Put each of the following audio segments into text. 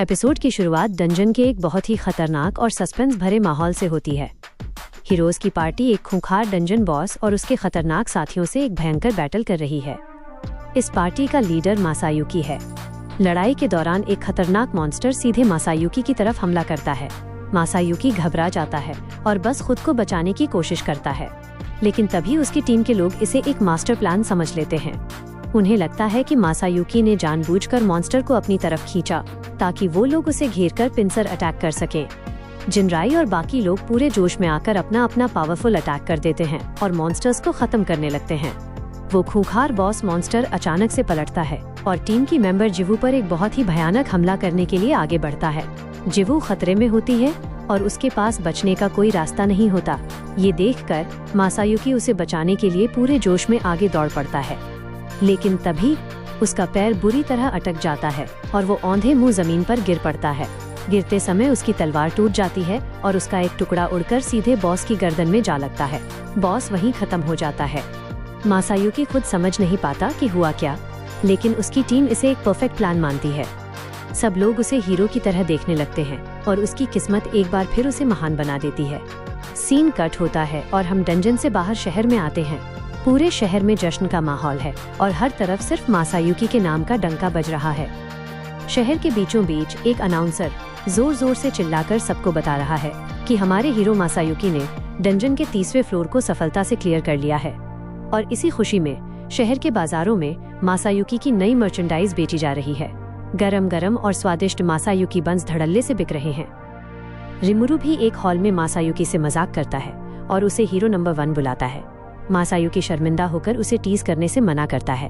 Episode की शुरुआत dungeon के एक बहुत ही खतरनाक और सस्पेंस भरे माहौल से होती है। हीरोज की पार्टी एक खूंखार डंजन बॉस और उसके खतरनाक साथियों से एक भयंकर बैटल कर रही है। इस पार्टी का लीडर मासायुकी है। लड़ाई के दौरान एक खतरनाक मॉन्स्टर सीधे मासायुकी की तरफ हमला करता है। मासायुकी घबरा जाता है और बस खुद को बचाने की कोशिश करता है, लेकिन तभी उसकी टीम के लोग इसे एक मास्टर प्लान समझ लेते हैं। उन्हें लगता है कि मासायुकी ने जानबूझकर मॉन्स्टर को अपनी तरफ खींचा ताकि वो लोग उसे घेरकर पिंसर अटैक कर सकें। जिनराई और बाकी लोग पूरे जोश में आकर अपना अपना पावरफुल अटैक कर देते हैं और मॉन्स्टर्स को खत्म करने लगते हैं। वो खूंखार बॉस मॉन्स्टर अचानक से पलटता है और टीम की मेंबर जिवू पर एक बहुत ही भयानक हमला करने के लिए आगे बढ़ता है। जिवू खतरे में होती है और उसके पास बचने का कोई रास्ता नहीं होता। ये देखकर मासायुकी उसे बचाने के लिए पूरे जोश में आगे दौड़ पड़ता है, लेकिन तभी उसका पैर बुरी तरह अटक जाता है और वो औंधे मुंह जमीन पर गिर पड़ता है। गिरते समय उसकी तलवार टूट जाती है और उसका एक टुकड़ा उड़कर सीधे बॉस की गर्दन में जा लगता है। बॉस वहीं खत्म हो जाता है। मासायुकी खुद समझ नहीं पाता कि हुआ क्या, लेकिन उसकी टीम इसे एक परफेक्ट प्लान मानती है। सब लोग उसे हीरो की तरह देखने लगते हैं और उसकी किस्मत एक बार फिर उसे महान बना देती है। सीन कट होता है और हम डंजन से बाहर शहर में आते हैं। पूरे शहर में जश्न का माहौल है और हर तरफ सिर्फ मासायुकी के नाम का डंका बज रहा है। शहर के बीचों बीच एक अनाउंसर जोर जोर से चिल्लाकर सबको बता रहा है कि हमारे हीरो मासायुकी ने डंजन के 30वें फ्लोर को सफलता से क्लियर कर लिया है। और इसी खुशी में शहर के बाजारों में मासायुकी की नई मर्चेंडाइज बेची जा रही है। गरम गरम और स्वादिष्ट मासायुकी बंस धड़ल्ले से बिक रहे हैं। रिमुरु भी एक हॉल में मासायुकी से मजाक करता है और उसे हीरो नंबर 1 बुलाता है। मासायुकी शर्मिंदा होकर उसे टीज करने से मना करता है।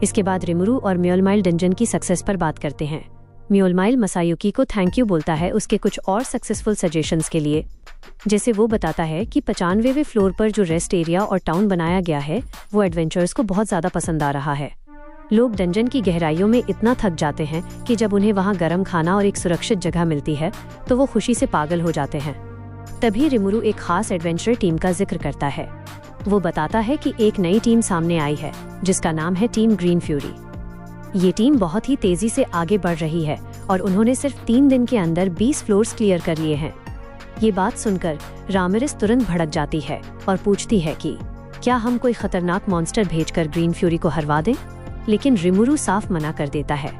इसके बाद रिमुरु और म्योलमाइल डंजन की सक्सेस पर बात करते हैं। म्योलमाइल मासायुकी को थैंक यू बोलता है उसके कुछ और सक्सेसफुल सजेशंस के लिए। जैसे वो बताता है कि 95वें फ्लोर पर जो रेस्ट एरिया और टाउन बनाया गया है वो एडवेंचर्स को बहुत ज्यादा पसंद आ रहा है। लोग डंजन की गहराइयों में इतना थक जाते हैं कि जब उन्हें वहाँ गर्म खाना और एक सुरक्षित जगह मिलती है तो वो खुशी से पागल हो जाते हैं। तभी रिमुरु एक खास एडवेंचर टीम का जिक्र करता है। वो बताता है कि एक नई टीम सामने आई है जिसका नाम है टीम ग्रीन फ्यूरी। ये टीम बहुत ही तेजी से आगे बढ़ रही है और उन्होंने सिर्फ 3 दिन के अंदर 20 फ्लोर्स क्लियर कर लिए हैं। ये बात सुनकर रामिरिस तुरंत भड़क जाती है और पूछती है कि क्या हम कोई खतरनाक मॉन्स्टर भेजकर ग्रीन फ्यूरी को हरवा दें, लेकिन रिमुरु साफ मना कर देता है।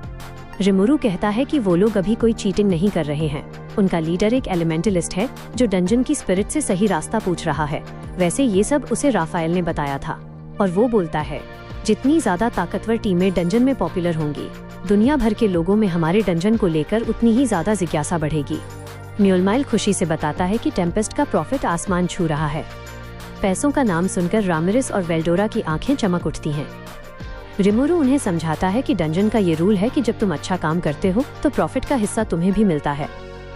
रिमुरु कहता है कि वो लोग अभी कोई चीटिंग नहीं कर रहे हैं। उनका लीडर एक एलिमेंटलिस्ट है जो डंजन की स्पिरिट से सही रास्ता पूछ रहा है। वैसे ये सब उसे राफाएल ने बताया था और वो बोलता है जितनी ज्यादा ताकतवर टीमें डंजन में पॉपुलर होंगी, दुनिया भर के लोगों में हमारे डंजन को लेकर उतनी ही ज्यादा जिज्ञासा बढ़ेगी। म्योलमाइल खुशी से बताता है कि टेम्पेस्ट का प्रॉफिट आसमान छू रहा है। पैसों का नाम सुनकर रामिरिस और वेल्डोरा की आंखें चमक उठती हैं। रिमुरु उन्हें समझाता है कि डंजन का ये रूल है कि जब तुम अच्छा काम करते हो तो प्रॉफिट का हिस्सा तुम्हें भी मिलता है।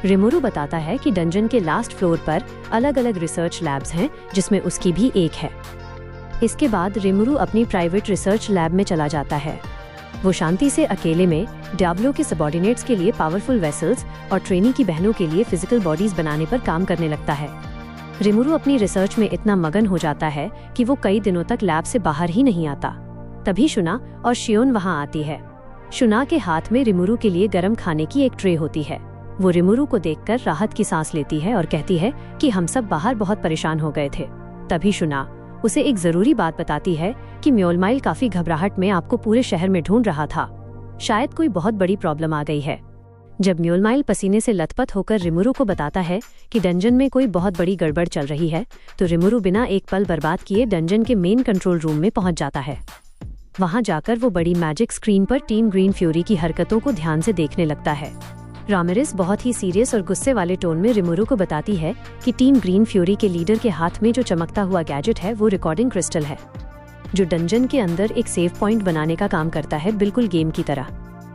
रिमुरु बताता है कि डंजन के लास्ट फ्लोर पर अलग अलग रिसर्च लैब्स हैं जिसमें उसकी भी एक है। इसके बाद रिमुरु अपनी प्राइवेट रिसर्च लैब में चला जाता है। वो शांति से अकेले में डाब्लो के सबॉर्डिनेट्स के लिए पावरफुल वेसल्स और ट्रेनी की बहनों के लिए फिजिकल बॉडीज बनाने पर काम करने लगता है। रिमुरु अपनी रिसर्च में इतना मगन हो जाता है कि वो कई दिनों तक लैब से बाहर ही नहीं आता। तभी शुना और शियोन वहाँ आती है। शुना के हाथ में रिमुरु के लिए गर्म खाने की एक ट्रे होती है। वो रिमुरु को देखकर राहत की सांस लेती है और कहती है कि हम सब बाहर बहुत परेशान हो गए थे। तभी शुना उसे एक जरूरी बात बताती है कि म्योलमाइल काफी घबराहट में आपको पूरे शहर में ढूंढ रहा था। शायद कोई बहुत बड़ी प्रॉब्लम आ गई है। जब म्योलमाइल पसीने से लथपथ होकर रिमुरु को बताता है कि डंजन में कोई बहुत बड़ी गड़बड़ चल रही है, तो रिमुरु बिना एक पल बर्बाद किए डंजन के मेन कंट्रोल रूम में पहुंच जाता है। वहां जाकर वो बड़ी मैजिक स्क्रीन पर टीम ग्रीन फ्यूरी की हरकतों को ध्यान से देखने लगता है। रामिरिस बहुत ही सीरियस और गुस्से वाले टोन में रिमुरु को बताती है कि टीम ग्रीन फ्यूरी के लीडर के हाथ में जो चमकता हुआ गैजेट है वो रिकॉर्डिंग क्रिस्टल है, जो डंजन के अंदर एक सेव पॉइंट बनाने का काम करता है, बिल्कुल गेम की तरह।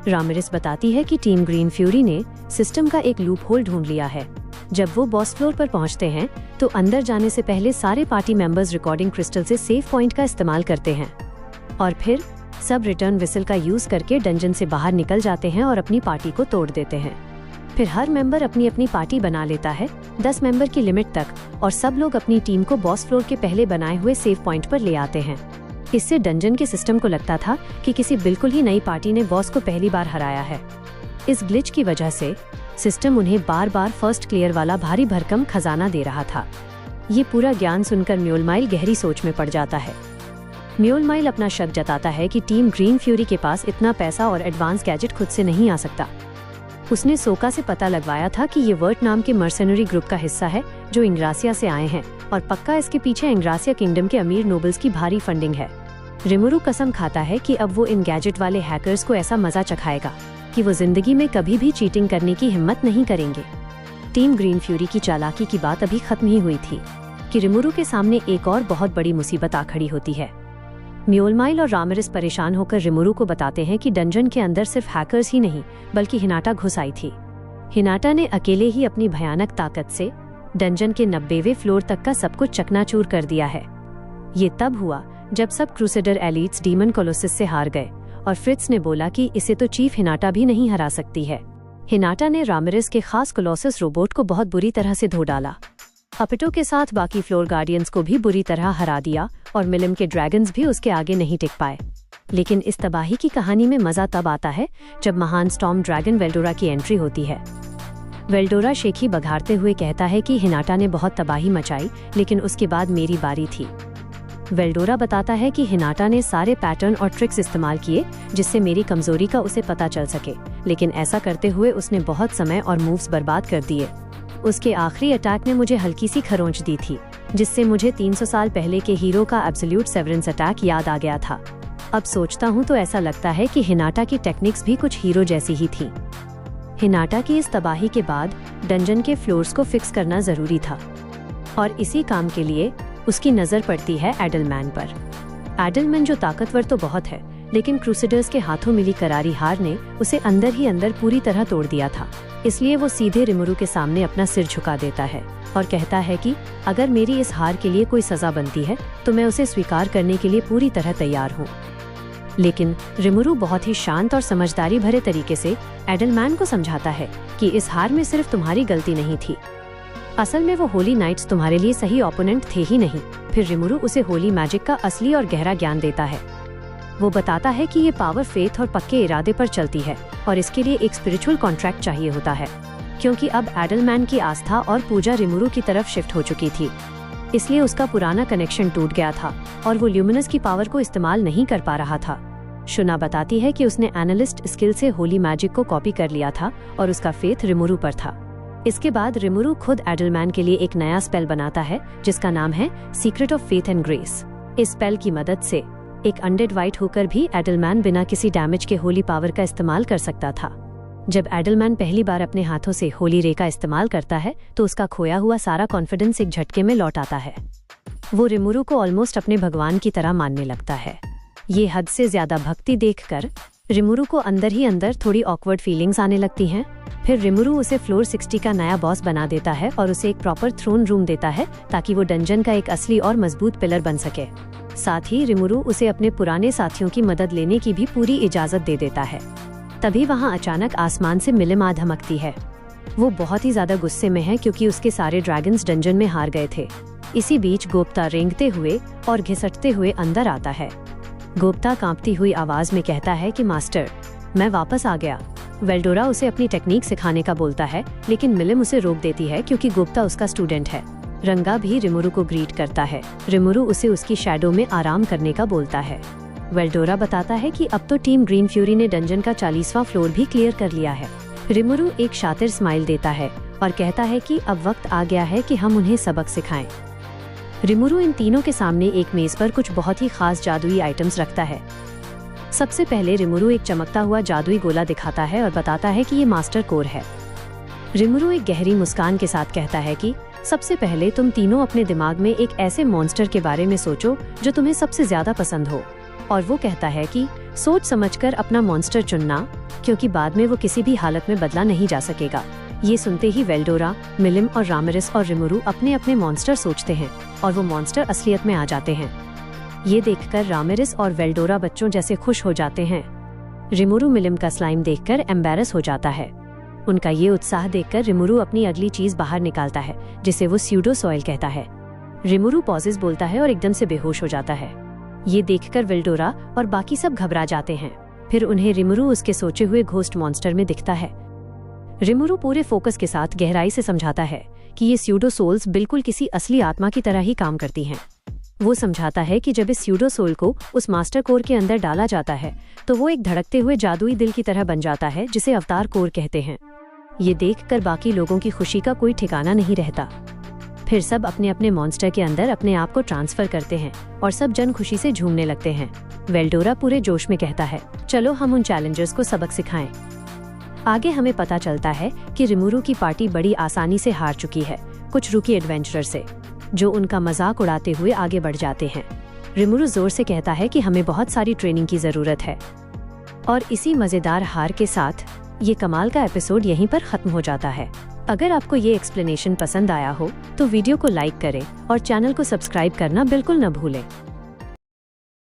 रामिरिस बताती है कि टीम ग्रीन फ्यूरी ने सिस्टम का एक लूप होल ढूंढ लिया है। जब वो बॉस फ्लोर पर पहुंचते हैं तो अंदर जाने से पहले सारे पार्टी मेंबर्स रिकॉर्डिंग क्रिस्टल से सेव पॉइंट का इस्तेमाल करते हैं और फिर सब रिटर्न विसल का यूज करके डंजन से बाहर निकल जाते हैं और अपनी पार्टी को तोड़ देते हैं। फिर हर मेंबर अपनी अपनी पार्टी बना लेता है 10 मेंबर की लिमिट तक, और सब लोग अपनी टीम को बॉस फ्लोर के पहले बनाए हुए सेव पॉइंट पर ले आते हैं। इससे डंजन के सिस्टम को लगता था कि किसी बिल्कुल ही नई पार्टी ने बॉस को पहली बार हराया है। इस ग्लिच की वजह से सिस्टम उन्हें बार बार फर्स्ट क्लियर वाला भारी भरकम खजाना दे रहा था। ये पूरा ज्ञान सुनकर म्योलमाइल गहरी सोच में पड़ जाता है। म्योलमाइल अपना शक जताता है कि टीम ग्रीन फ्यूरी के पास इतना पैसा और एडवांस गैजेट खुद से नहीं आ सकता। उसने सोका से पता लगवाया था कि ये वर्ट नाम के मर्सनरी ग्रुप का हिस्सा है जो इंग्रासिया से आए हैं और पक्का इसके पीछे इंग्रासिया किंगडम के अमीर नोबल्स की भारी फंडिंग है। रिमुरु कसम खाता है कि अब वो इन गैजेट वाले हैकर्स को ऐसा मजा चखाएगा कि वो जिंदगी में कभी भी चीटिंग करने की हिम्मत नहीं करेंगे। टीम ग्रीन फ्यूरी की चालाकी की बात अभी खत्म ही हुई थी कि रिमुरु के सामने एक और बहुत बड़ी मुसीबत आ खड़ी होती है। म्योलमाइल और रामिरेस परेशान होकर रिमुरु को बताते हैं कि डंजन के अंदर सिर्फ हैकर्स ही नहीं बल्कि हिनाटा घुस आई थी। हिनाटा ने अकेले ही अपनी भयानक ताकत से डंजन के 90वें फ्लोर तक का सब कुछ चकनाचूर कर दिया है। ये तब हुआ जब सब क्रूसेडर एलिट्स डीमन कोलोसिस से हार गए और फ्रिट्ज ने बोला कि इसे तो चीफ हिनाटा भी नहीं हरा सकती है। हिनाटा ने रामिरेस के खास कोलोसिस रोबोट को बहुत बुरी तरह से धो डाला। अपिटो के साथ बाकी फ्लोर गार्डियंस को भी बुरी तरह हरा दिया और मिलिम के ड्रैगन्स भी उसके आगे नहीं टिक पाए। लेकिन इस तबाही की कहानी में मजा तब आता है जब महान स्टॉर्म ड्रैगन वेल्डोरा की एंट्री होती है। वेल्डोरा शेखी बघारते हुए कहता है कि हिनाटा ने बहुत तबाही मचाई लेकिन उसके बाद मेरी बारी थी। वेल्डोरा बताता है कि हिनाटा ने सारे पैटर्न और ट्रिक्स इस्तेमाल किए जिससे मेरी कमजोरी का उसे पता चल सके, लेकिन ऐसा करते हुए उसने बहुत समय और मूव्स बर्बाद कर दिए। उसके आखिरी अटैक ने मुझे हल्की सी खरोंच दी थी जिससे मुझे 300 साल पहले के हीरो का एब्सोल्यूट सेवरेंस अटैक याद आ गया था। अब सोचता हूँ तो ऐसा लगता है कि हिनाटा की टेक्निक्स भी कुछ हीरो जैसी ही थी। हिनाटा की इस तबाही के बाद डंजन के फ्लोर्स को फिक्स करना जरूरी था और इसी काम के लिए उसकी नजर पड़ती है एडलमैन पर। एडलमैन जो ताकतवर तो बहुत है लेकिन क्रूसेडर्स के हाथों मिली करारी हार ने उसे अंदर ही अंदर पूरी तरह तोड़ दिया था। इसलिए वो सीधे रिमुरु के सामने अपना सिर झुका देता है और कहता है कि अगर मेरी इस हार के लिए कोई सजा बनती है तो मैं उसे स्वीकार करने के लिए पूरी तरह तैयार हूँ। लेकिन रिमुरु बहुत ही शांत और समझदारी भरे तरीके से एडलमैन को समझाता है कि इस हार में सिर्फ तुम्हारी गलती नहीं थी, असल में वो होली नाइट्स तुम्हारे लिए सही ओपोनेंट थे ही नहीं। फिर रिमुरु उसे होली मैजिक का असली और गहरा ज्ञान देता है। वो बताता है कि ये पावर फेथ और पक्के इरादे पर चलती है और इसके लिए एक स्पिरिचुअल कॉन्ट्रैक्ट चाहिए होता है, क्योंकि अब एडलमैन की आस्था और पूजा रिमुरु की तरफ शिफ्ट हो चुकी थी। इसलिए उसका पुराना कनेक्शन टूट गया था और वो ल्यूमिनस की पावर को इस्तेमाल नहीं कर पा रहा था। शुना बताती है कि उसने एनालिस्ट स्किल से होली मैजिक को कॉपी कर लिया था और उसका फेथ रिमुरु पर था। इसके बाद रिमुरु खुद एडलमैन के लिए एक नया स्पेल बनाता है जिसका नाम है secret of faith and grace. इस स्पेल की मदद से एक अनडेड वाइट होकर भी एडलमैन बिना किसी डैमेज के होली पावर का इस्तेमाल कर सकता था। जब एडलमैन पहली बार अपने हाथों से होली रे का इस्तेमाल करता है तो उसका खोया हुआ सारा कॉन्फिडेंस एक झटके में लौट आता है। वो रिमुरु को ऑलमोस्ट अपने भगवान की तरह मानने लगता है। ये हद से ज्यादा भक्ति देखकर रिमुरु को अंदर ही अंदर थोड़ी ऑकवर्ड फीलिंग्स आने लगती हैं। फिर रिमुरु उसे फ्लोर 60 का नया बॉस बना देता है और उसे एक प्रॉपर थ्रोन रूम देता है ताकि वो डंजन का एक असली और मजबूत पिलर बन सके। साथ ही रिमुरु उसे अपने पुराने साथियों की मदद लेने की भी पूरी इजाजत दे देता है। तभी वहाँ अचानक आसमान से मिलिम आ धमकती है। वो बहुत ही ज्यादा गुस्से में है क्योंकि उसके सारे ड्रैगन्स डंजन में हार गए थे। इसी बीच गोप्ता रेंगते हुए और घिसटते हुए अंदर आता है। गोप्ता कांपती हुई आवाज में कहता है कि मास्टर, मैं वापस आ गया। वेल्डोरा उसे अपनी टेक्निक सिखाने का बोलता है लेकिन मिलिम उसे रोक देती है क्योंकि गोप्ता उसका स्टूडेंट है। रंगा भी रिमुरु को ग्रीट करता है। रिमुरु उसे उसकी शैडो में आराम करने का बोलता है। वेल्डोरा बताता है कि अब तो टीम ग्रीन फ्यूरी ने डंजन का 40वां फ्लोर भी क्लियर कर लिया है। रिमुरु एक शातिर स्माइल देता है और कहता है कि अब वक्त आ गया है कि हम उन्हें सबक सिखाएं। रिमुरु इन तीनों के सामने एक मेज पर कुछ बहुत ही खास जादुई आइटम्स रखता है। सबसे पहले रिमुरु एक चमकता हुआ जादुई गोला दिखाता है और बताता है कि ये मास्टर कोर है। रिमुरु एक गहरी मुस्कान के साथ कहता है कि सबसे पहले तुम तीनों अपने दिमाग में एक ऐसे मॉन्स्टर के बारे में सोचो जो तुम्हें सबसे ज्यादा पसंद हो। और वो कहता है कि सोच समझकर अपना मॉन्स्टर चुनना, क्योंकि बाद में वो किसी भी हालत में बदला नहीं जा सकेगा। ये सुनते ही वेल्डोरा, मिलिम और रामिरेस और रिमुरु अपने अपने मॉन्स्टर सोचते हैं और वो मॉन्स्टर असलियत में आ जाते हैं। ये देखकर रामिरेस और वेल्डोरा बच्चों जैसे खुश हो जाते हैं। रिमुरु मिलिम का स्लाइम देखकर एम्बैरस हो जाता है। उनका ये उत्साह देखकर रिमुरु अपनी अगली चीज बाहर निकालता है जिसे वो स्यूडो सॉइल कहता है। रिमुरु पॉजेस बोलता है और एकदम से बेहोश हो जाता है। ये देखकर वेल्डोरा और बाकी सब घबरा जाते हैं। फिर उन्हें रिमुरु उसके सोचे हुए घोस्ट मॉन्स्टर में दिखता है रिमुरु पूरे फोकस के साथ गहराई से समझाता है कि ये स्यूडो सोल्स बिल्कुल किसी असली आत्मा की तरह ही काम करती हैं। वो समझाता है कि जब इस स्यूडो सोल को उस मास्टर कोर के अंदर डाला जाता है तो वो एक धड़कते हुए जादुई दिल की तरह बन जाता है, जिसे अवतार कोर कहते हैं। ये देखकर बाकी लोगों की खुशी का कोई ठिकाना नहीं रहता। फिर सब अपने अपने मॉन्स्टर के अंदर अपने आप को ट्रांसफर करते हैं और सब जन खुशी से झूमने लगते हैं। वेल्डोरा पूरे जोश में कहता है, चलो हम उन चैलेंजर्स को सबक सिखाएं। आगे हमें पता चलता है कि रिमुरु की पार्टी बड़ी आसानी से हार चुकी है कुछ रूकी एडवेंचरर से, जो उनका मजाक उड़ाते हुए आगे बढ़ जाते हैं। रिमुरु जोर से कहता है कि हमें बहुत सारी ट्रेनिंग की जरूरत है। और इसी मजेदार हार के साथ ये कमाल का एपिसोड यहीं पर खत्म हो जाता है। अगर आपको ये एक्सप्लेनेशन पसंद आया हो तो वीडियो को लाइक करें और चैनल को सब्सक्राइब करना बिल्कुल न भूलें।